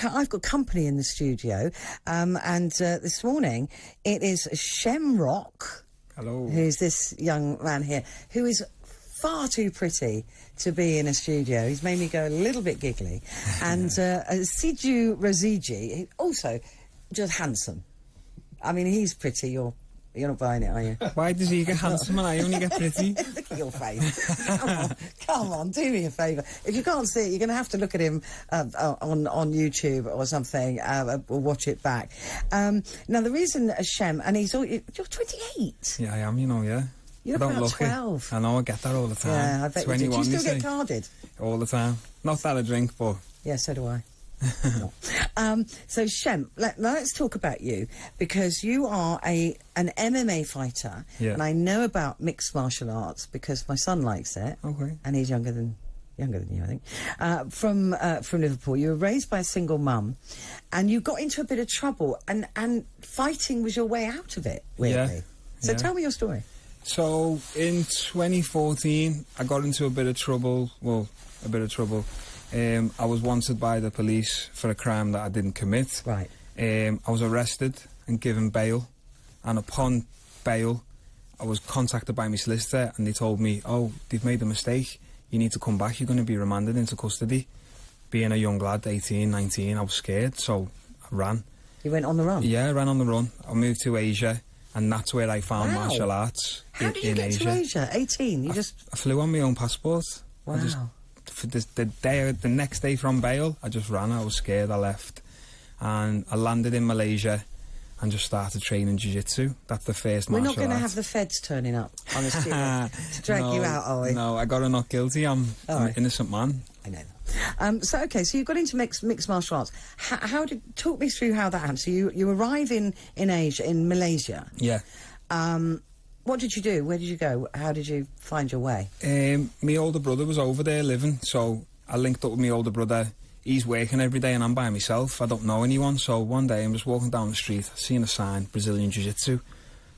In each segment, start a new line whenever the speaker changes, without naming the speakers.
I've got company in the studio, and this morning it is Shem Rock.
Hello.
Who's this young man here, who is far too pretty to be in a studio. He's made me go a little bit giggly. And Siju Raziji, also just handsome. I mean, he's pretty. You're not buying it, are you?
Why does he get handsome and I only get pretty?
Look at your face. Come on, do me a favour. If you can't see it, you're going to have to look at him on YouTube or something, or watch it back. Now, the reason, Shem, and you're 28.
Yeah, I am, yeah.
You look about 12.
I know, I get that all the time.
Yeah, I bet
21,
you do. Do you still get carded?
All the time. Not that I drink, but...
Yeah, so do I. So Shem, let's talk about you, because you are an MMA fighter, and I know about mixed martial arts because my son likes it.
Okay.
And he's younger than you, I think. From Liverpool. You were raised by a single mum, and you got into a bit of trouble, and fighting was your way out of it, weirdly.
Yeah.
So tell me your story.
So in 2014, I got into a bit of trouble. Well, a bit of trouble. I was wanted by the police for a crime that I didn't commit.
Right.
I was arrested and given bail, and upon bail I was contacted by my solicitor and they told me, oh, they've made a mistake, you need to come back, you're going to be remanded into custody. Being a young lad, 18, 19, I was scared, so I ran.
You went on the run?
Yeah, I ran on the run. I moved to Asia, and that's where I found martial arts.
How did you get to Asia? 18? I
flew on my own passport.
Wow.
For the next day from bail, I just ran. I was scared. I left, and I landed in Malaysia, and just started training jiu-jitsu. That's the first martial art.
We're not going to have the feds turning up on the street to drag you out, are we?
No, I got a not guilty. I'm an innocent man.
I know. So you got into mixed martial arts. Talk me through how that happened. So you arrive in Asia, in Malaysia.
Yeah.
What did you do? Where did you go? How did you find your way?
My older brother was over there living, so I linked up with my older brother. He's working every day and I'm by myself. I don't know anyone, so one day I'm just walking down the street, seen a sign, Brazilian Jiu-Jitsu.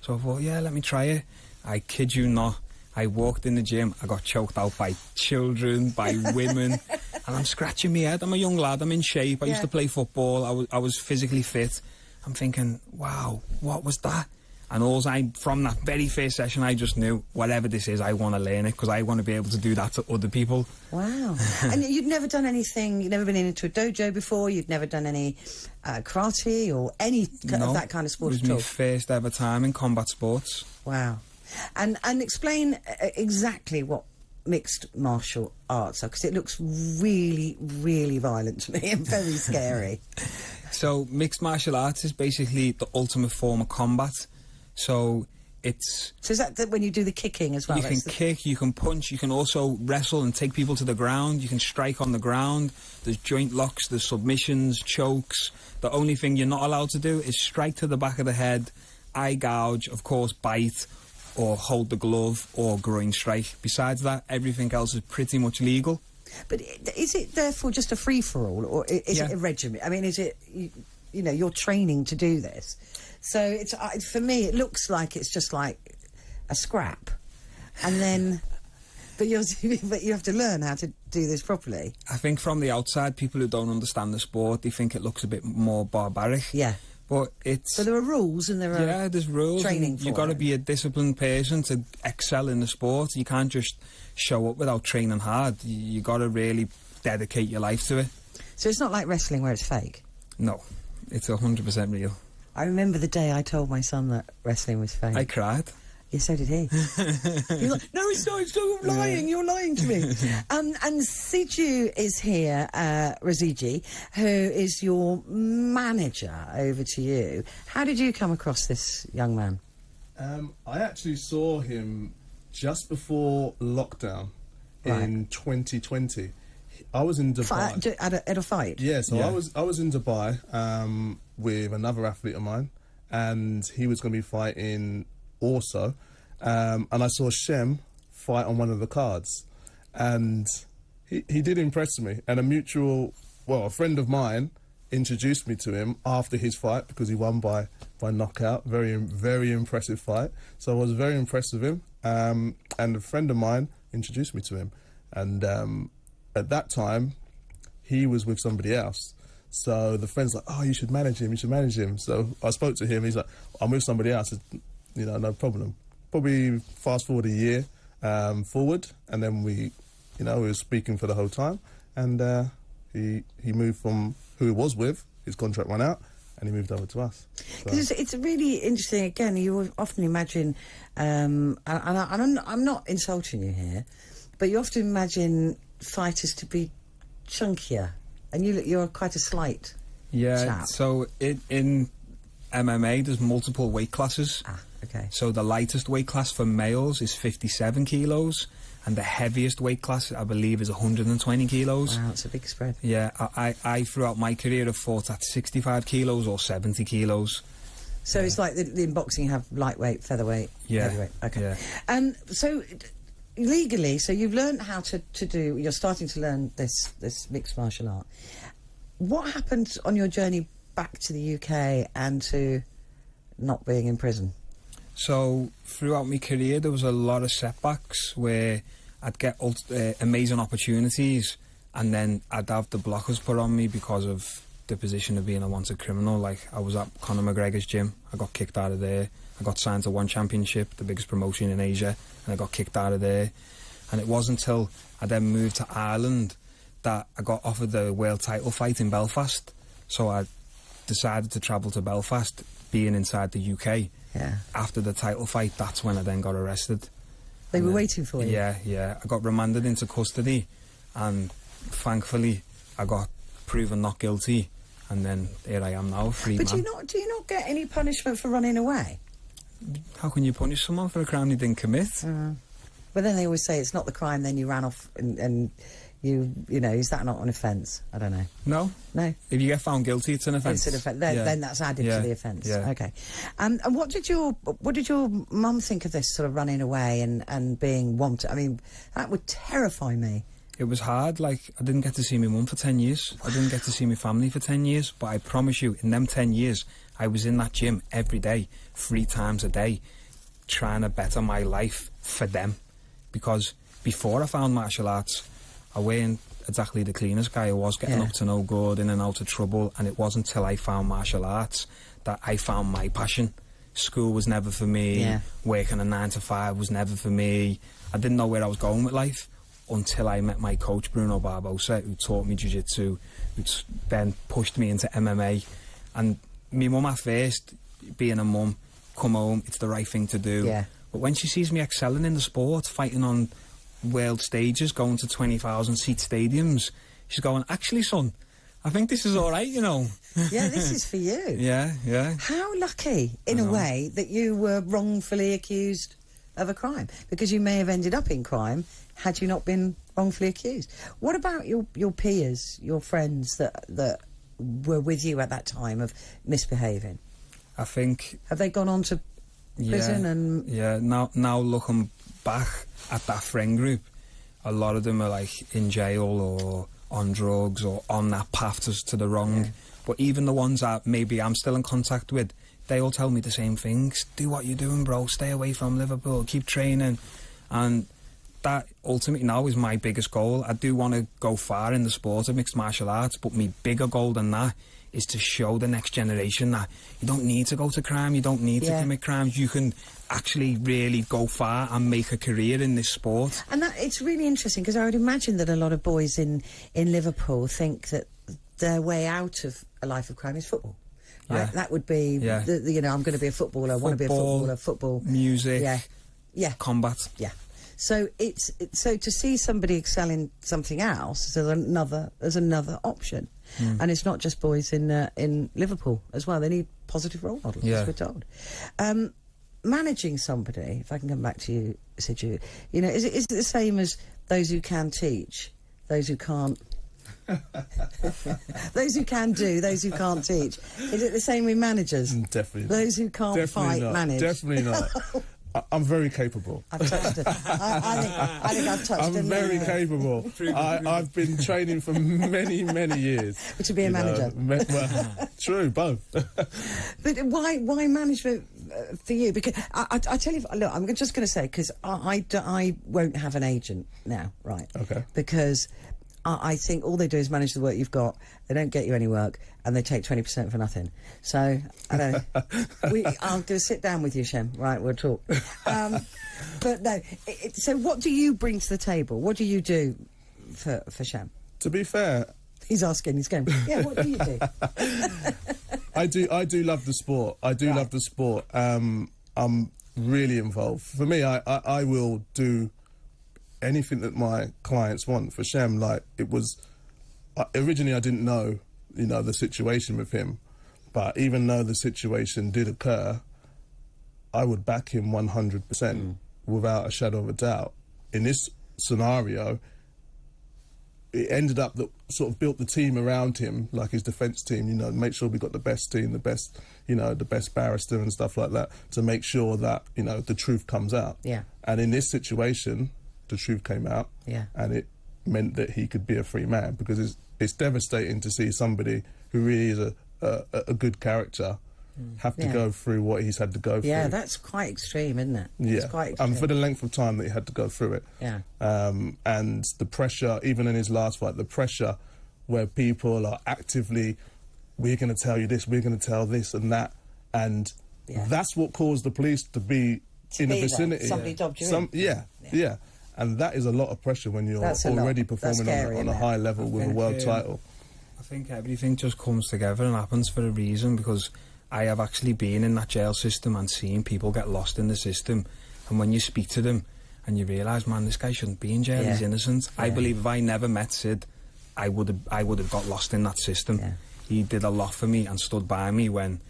So I thought, yeah, let me try it. I kid you not, I walked in the gym, I got choked out by children, by women, and I'm scratching my head. I'm a young lad, I'm in shape, I used to play football, I was physically fit. I'm thinking, wow, what was that? And from that very first session, I just knew, whatever this is, I want to learn it, because I want to be able to do that to other people.
Wow. And you'd never done anything, you'd never been into a dojo before, you'd never done any karate or any of that kind of sport at all?
It was my first ever time in combat sports.
Wow. And explain exactly what mixed martial arts are, because it looks really, really violent to me and very scary.
So mixed martial arts is basically the ultimate form of combat. So is
that when you do the kicking as well?
You can kick, you can punch, you can also wrestle and take people to the ground, you can strike on the ground, there's joint locks, there's submissions, chokes. The only thing you're not allowed to do is strike to the back of the head, eye gouge, of course bite, or hold the glove, or groin strike. Besides that, everything else is pretty much legal.
But is it therefore just a free-for-all, or is it a regimen? I mean, is it, you know, you're training to do this? So it's for me, it looks like it's just like a scrap, and then, but you have to learn how to do this properly.
I think from the outside, people who don't understand the sport, they think it looks a bit more barbaric.
Yeah.
But so
there are rules and there are
there's rules.
Training.
You've got to be a disciplined person to excel in the sport. You can't just show up without training hard. You got to really dedicate your life to it.
So it's not like wrestling where it's fake.
No, it's 100% real.
I remember the day I told my son that wrestling was fake.
I cried.
Yeah, so did he. He was like, no, it's not, you're lying, you're lying to me. And Siju is here, Raziji, who is your manager. Over to you. How did you come across this young man?
I actually saw him just before lockdown in 2020. I was in Dubai.
At a fight?
Yeah, so I was in Dubai with another athlete of mine, and he was going to be fighting also, and I saw Shem fight on one of the cards, and he did impress me, and a friend of mine introduced me to him after his fight, because he won by knockout. Very, very impressive fight, so I was very impressed with him, and a friend of mine introduced me to him, and at that time he was with somebody else, So the friend's like, oh, you should manage him, you should manage him. So I spoke to him, he's like, I'm with somebody else. I said, you know, no problem. Probably fast forward a year forward, and then we were speaking for the whole time, and he moved from who he was with, his contract ran out, and he moved over to us. So.
It's really interesting. Again, you often imagine, and I'm not insulting you here, but you often imagine fighters to be chunkier, and you're quite a slight chap.
So in MMA, there's multiple weight classes.
Okay.
So the lightest weight class for males is 57 kilos, and the heaviest weight class, I believe, is 120 kilos.
Wow, it's a big spread.
Yeah, I throughout my career have fought at 65 kilos or 70 kilos.
So it's like in boxing you have lightweight, featherweight, heavyweight. Okay.
Yeah.
And so legally, so you've learned how to do, you're starting to learn this mixed martial art. What happened on your journey back to the UK and to not being in prison?
So throughout my career, there was a lot of setbacks where I'd get amazing opportunities, and then I'd have the blockers put on me because of the position of being a wanted criminal. Like, I was at Conor McGregor's gym, I got kicked out of there. I got signed to One Championship, the biggest promotion in Asia, and I got kicked out of there. And it wasn't until I then moved to Ireland that I got offered the world title fight in Belfast. So I decided to travel to Belfast, being inside the UK.
Yeah.
After the title fight, that's when I then got arrested.
They were waiting for you?
Yeah. I got remanded into custody, and thankfully I got proven not guilty, and then here I am now, a free man.
But do you not get any punishment for running away?
How can you punish someone for a crime they didn't commit?
But then they always say it's not the crime, then you ran off and you know, is that not an offence? I don't know. No?
If you get found guilty, it's an offence.
It's an offence. Then that's added to the offence.
Yeah.
Okay. And what did your mum think of this sort of running away and being wanted? I mean, that would terrify me.
It was hard. Like, I didn't get to see my mum for 10 years. I didn't get to see my family for 10 years. But I promise you, in them 10 years, I was in that gym every day, 3 times a day, trying to better my life for them. Because before I found martial arts, I weren't exactly the cleanest guy. I was getting up to no good, in and out of trouble, and it wasn't till I found martial arts that I found my passion. School was never for me, working a 9 to 5 was never for me. I didn't know where I was going with life until I met my coach, Bruno Barbosa, who taught me jiu-jitsu, who then pushed me into MMA. And my mum at first, being a mum, come home, it's the right thing to do.
Yeah.
But when she sees me excelling in the sport, fighting on world stages, going to 20,000 seat stadiums, she's going, actually, son, I think this is all right, you know.
Yeah, this is for you.
Yeah.
How lucky, in a way, that you were wrongfully accused of a crime, because you may have ended up in crime had you not been wrongfully accused. What about your peers, your friends that were with you at that time of misbehaving?
I think...
Have they gone on to prison and...
Yeah, now looking back at that friend group, a lot of them are like in jail or on drugs or on that path to the wrong. Yeah. But even the ones that maybe I'm still in contact with, they all tell me the same things. Do what you're doing, bro. Stay away from Liverpool. Keep training. And that ultimately now is my biggest goal. I do want to go far in the sport of mixed martial arts, but my bigger goal than that is to show the next generation that you don't need to go to crime, you don't need to commit crimes, you can actually really go far and make a career in this sport.
And that it's really interesting, because I would imagine that a lot of boys in Liverpool think that their way out of a life of crime is football. Right?
Yeah.
That would be, you know, I'm going to be a footballer, I want to be a footballer, football.
Music, combat.
Yeah. So so to see somebody excel in something else, there's another option. And it's not just boys in Liverpool as well. They need positive role models, as we're told. Managing somebody, if I can come back to you, Siju, you know, is it the same as those who can teach, those who can't? Those who can do, those who can't teach. Is it the same with managers?
Definitely.
Those who can't fight, manage.
Definitely not. I'm very capable.
I've touched it. I think I've touched it.
I'm very capable. I've been training for many, many years.
To be a manager.
Well, true, both.
But why management for you? Because I tell you, look, I'm just going to say, because I won't have an agent now, right?
Okay.
Because I think all they do is manage the work you've got. They don't get you any work, and they take 20% for nothing. So, I don't know. I'll do a sit down with you, Shem. Right, we'll talk. But no, so what do you bring to the table? What do you do for Shem?
To be fair...
He's asking, he's going, yeah, what do you do?
I do love the sport. I do love the sport. I'm really involved. For me, I will do anything that my clients want. For Shem, like, it was... originally, I didn't know, you know, the situation with him. But even though the situation did occur, I would back him 100% without a shadow of a doubt. In this scenario... it ended up that sort of built the team around him, like his defence team, you know, make sure we got the best team, the best, you know, the best barrister and stuff like that, to make sure that, you know, the truth comes out.
Yeah.
And in this situation, the truth came out.
Yeah.
And it meant that he could be a free man, because it's devastating to see somebody who really is a good character have to go through what he's had to go through.
Yeah, that's quite extreme, isn't it?
Yeah,
it's quite extreme.
and for the length of time that he had to go through it.
Yeah.
And the pressure, even in his last fight, the pressure where people are actively, we're going to tell you this, we're going to tell this and that, and that's what caused the police to be in the vicinity.
Somebody dobbed you in.
Yeah. And that is a lot of pressure when you're already performing on a high level with a world title.
I think everything just comes together and happens for a reason, because I have actually been in that jail system and seen people get lost in the system, and when you speak to them and you realise, man, this guy shouldn't be in jail, he's innocent. I believe if I never met Sid, I would have got lost in that system. He did a lot for me and stood by me when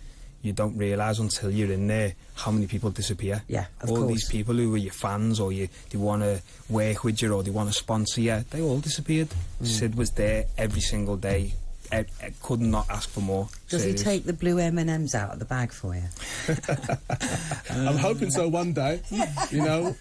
you don't realise until you're in there how many people disappear.
Yeah, of
all
course.
These people who were your fans, or they want to work with you, or they want to sponsor you, they all disappeared. Sid was there every single day. I could not ask for more.
Does he take the blue M&Ms out of the bag for you?
I'm hoping so one day, you know.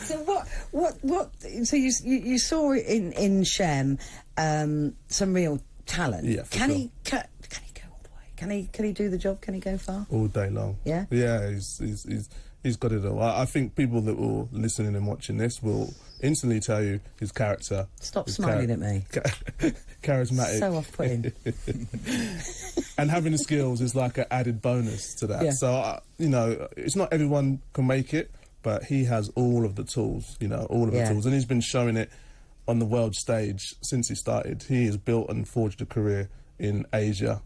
So what? So you saw in Shem some real talent.
Yeah,
can he go all the way? Can he do the job? Can he go far?
All day long.
Yeah.
Yeah, he's got it all. I think people that will listening and watching this will instantly tell you his character.
Stop smiling at me.
Charismatic.
So off-putting.
And having the skills is like an added bonus to that.
Yeah.
So, you know, it's not everyone can make it, but he has all of the tools, you know, all of the tools. And he's been showing it on the world stage since he started. He has built and forged a career in Asia.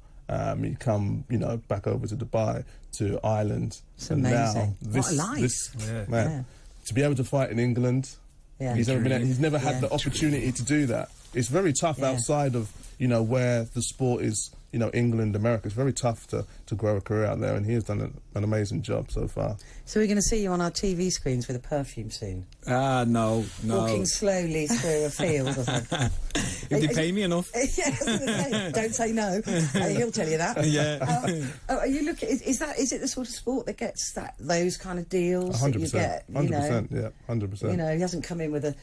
He come, you know, back over to Dubai, to Ireland.
It's
and
amazing.
now this,
what a life.
man, to be able to fight in England, he's never had the opportunity to do that. It's very tough outside of, you know, where the sport is, you know, England, America. It's very tough to grow a career out there, and he has done an amazing job so far.
So we're going to see you on our TV screens with a perfume soon?
No.
Walking slowly through a field or something.
If they pay me enough.
Yeah, I was going to say, don't say no. He'll tell you that.
Yeah.
Are you looking? Is it the sort of sport that gets those kind of deals
100%,
that you get?
100%. Yeah, 100%.
You know, he hasn't come in with a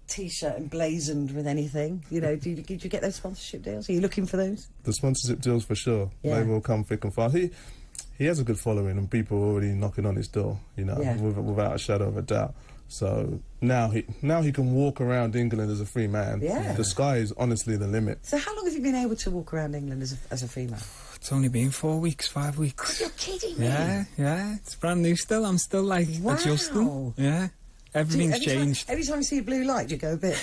T-shirt emblazoned with anything. You know, did you get those sponsorship deals? Are you looking for those?
The sponsorship deals for sure.
Yeah.
They will come thick and fast. He has a good following, and people are already knocking on his door, you know, without a shadow of a doubt. So now he can walk around England as a free man.
Yeah.
The sky is honestly the limit.
So how long have you been able to walk around England as a free man?
It's only been 4 weeks, 5 weeks.
You're kidding me.
Yeah. It's brand new still. I'm still like adjusting. Yeah. Everything's changed.
Every time you see a blue light, you go a bit...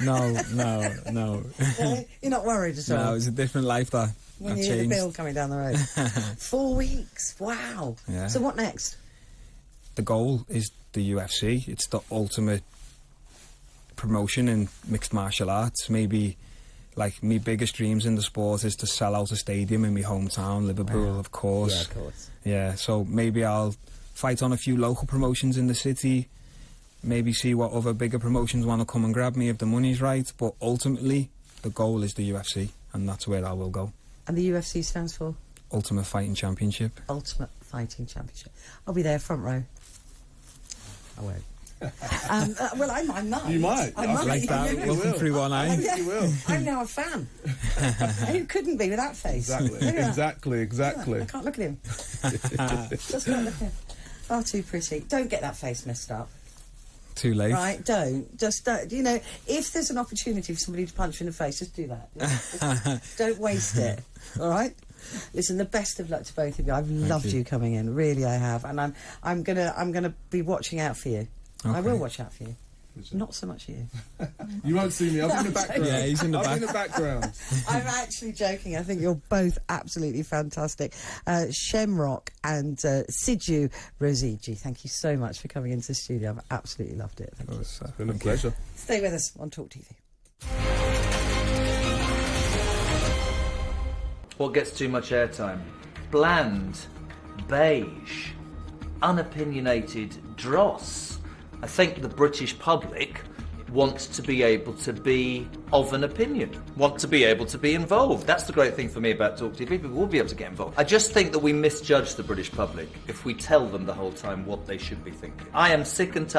No.
You're not worried at all?
No, it's a different life that
when
I've
you hear
changed.
the bill coming down the road. 4 weeks, wow.
Yeah.
So what next?
The goal is the UFC. It's the ultimate promotion in mixed martial arts. Maybe, like, my biggest dreams in the sport is to sell out a stadium in my hometown, Liverpool, of course.
Yeah, of course.
Yeah, so maybe I'll fight on a few local promotions in the city, maybe see what other bigger promotions want to come and grab me if the money's right, but ultimately the goal is the UFC, and that's where I will go.
And the UFC stands for?
Ultimate Fighting Championship.
Ultimate Fighting Championship. I'll be there, front row. I won't. Well, I might.
You might.
I might.
Like that,
You
looking
will.
through one eye.
I think you will.
I'm now a fan. Who couldn't be with that face?
Exactly.
I can't look at him. Just can't look at him. Far too pretty. Don't get that face messed up.
Too late.
Right, don't. You know, if there's an opportunity for somebody to punch you in the face, just do that. Just don't waste it, all right? Listen, the best of luck to both of you. I've loved you coming in, really I have, and I'm gonna be watching out for you. Okay. I will watch out for you. Not so much you.
You won't see me. I'll be in the background.
Yeah, he's in the
I'll be in the background.
I'm actually joking. I think you're both absolutely fantastic. Shem Rock and Siju Rosiji, thank you so much for coming into the studio. I've absolutely loved it. Thank you.
It's been a pleasure.
Stay with us on Talk TV.
What gets too much airtime? Bland, beige, unopinionated dross. I think the British public wants to be able to be of an opinion, want to be able to be involved. That's the great thing for me about Talk TV. People will be able to get involved. I just think that we misjudge the British public if we tell them the whole time what they should be thinking. I am sick and tired